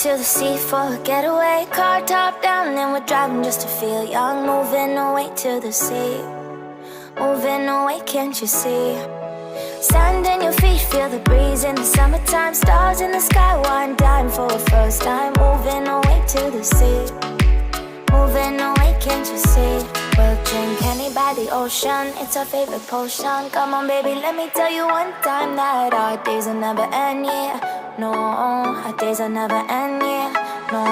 to the sea for a getaway. Car top down and we're driving just to feel young. Moving away to the sea, moving away, can't you see? Sand in your feet, feel the breeze in the summertime. Stars in the sky, one dime for a first time. Moving away to the sea, moving away, can't you see? We'll drink honey by the ocean, it's our favorite potion. Come on baby, let me tell you one time that our days will never end, yeah. No, our days will never end, yeah. No.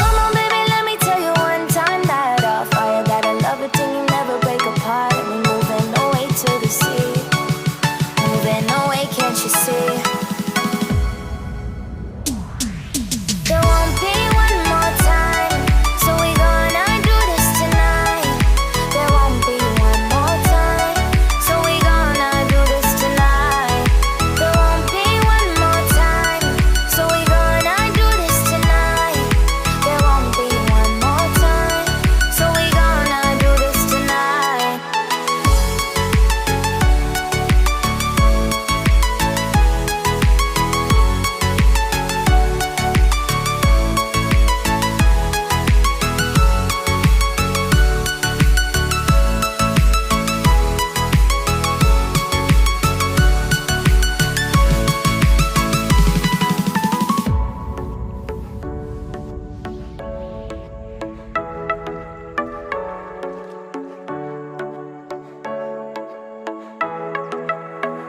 Come on baby, let me tell you one time that our fire got a love it till you never break apart. And we moving away to the sea, moving away, can't you see? There won't be one more time, so we gonna do this tonight. There won't be one more time, so we gonna do this tonight. There won't be one more time, so we gonna do this tonight. There won't be one more time, so we gonna do this tonight.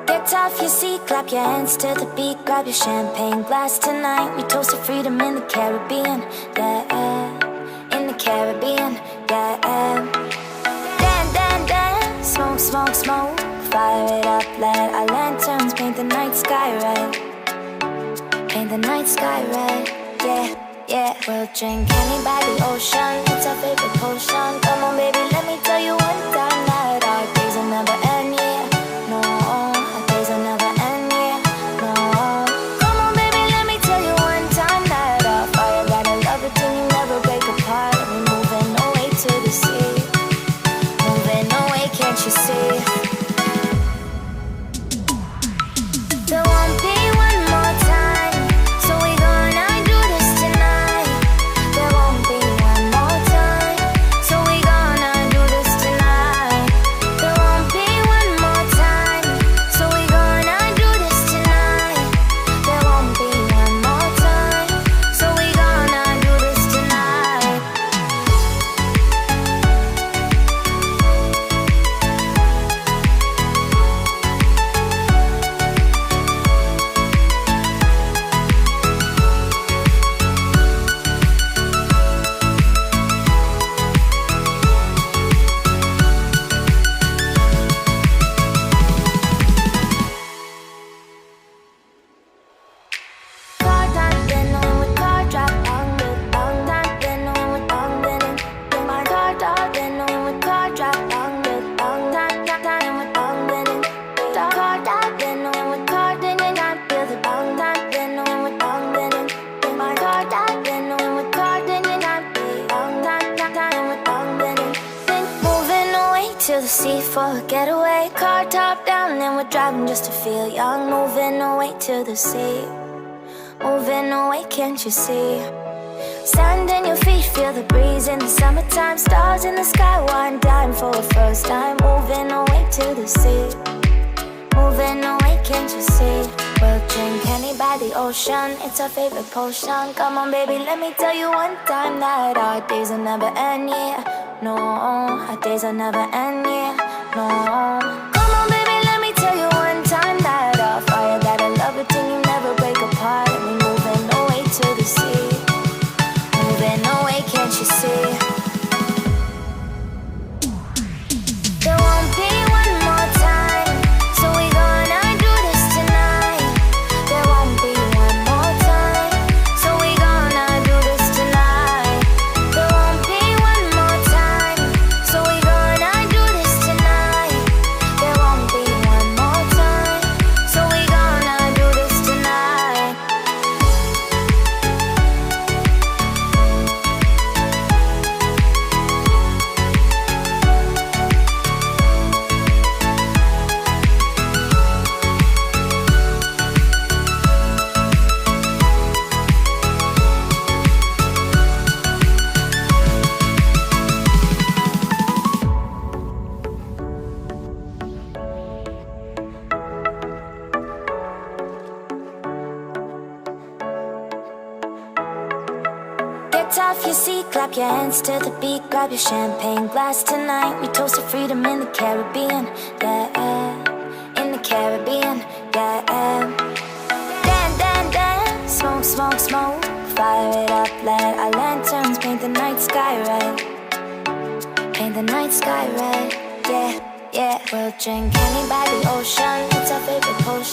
Get off your seat, clap your hands to the beat. Grab your champagne glass tonight. We toast to freedom in the Caribbean, yeah. In the Caribbean, yeah. Dan, dan, dan, smoke, smoke, smoke. Fire it up, let our lanterns paint the night sky red. Paint the night sky red, yeah, yeah. We'll drink honey by the ocean, it's our favorite potion. Come on baby, let me tell you one time that our days will never end, yeah. No, our days will never end, yeah. No. Come on baby, let me tell you one time that our fire got a love it till you never break apart. And we moving away to the sea, moving away, can't you see? There won't be one more time, so we gonna do this tonight. There won't be one more time, so we gonna do this tonight. There won't be one more time, so we gonna do this tonight. There won't be one more time, so we gonna do this tonight. Car top, then with car drop, with top, then with then my car top, then with car drop, with top, then with car top, then with car, then feel the top, then with then my car top, then with car, then then moving away to the sea for a getaway. Car top down and we're driving just to feel young. Moving away to the sea, moving away, can't you see? Sand in your feet, feel the breeze in the summertime. Stars in the sky, one dime for a first time. Moving away to the sea, moving away, can't you see? We'll drink honey by the ocean, it's our favorite potion. Come on baby, let me tell you one time that our days will never end, yeah. No, our days will never end, yeah. No. Come on baby, let me tell you one time that our fire got a love it till you never break apart. And we moving away to the sea, moving away, can't you see? There won't be one more time, so we gonna do this tonight. There won't be one more time, so we gonna do this tonight. There won't be one more time, so we gonna do this tonight. off your seat, clap your hands to the beat, grab your champagne glass tonight. We toast to freedom in the Caribbean, yeah, in the Caribbean, yeah. Dan, dan, dan, smoke, smoke, smoke, fire it up, let our lanterns paint the night sky red, paint the night sky red, yeah, yeah. We'll drink honey by the ocean, it's our favorite potion.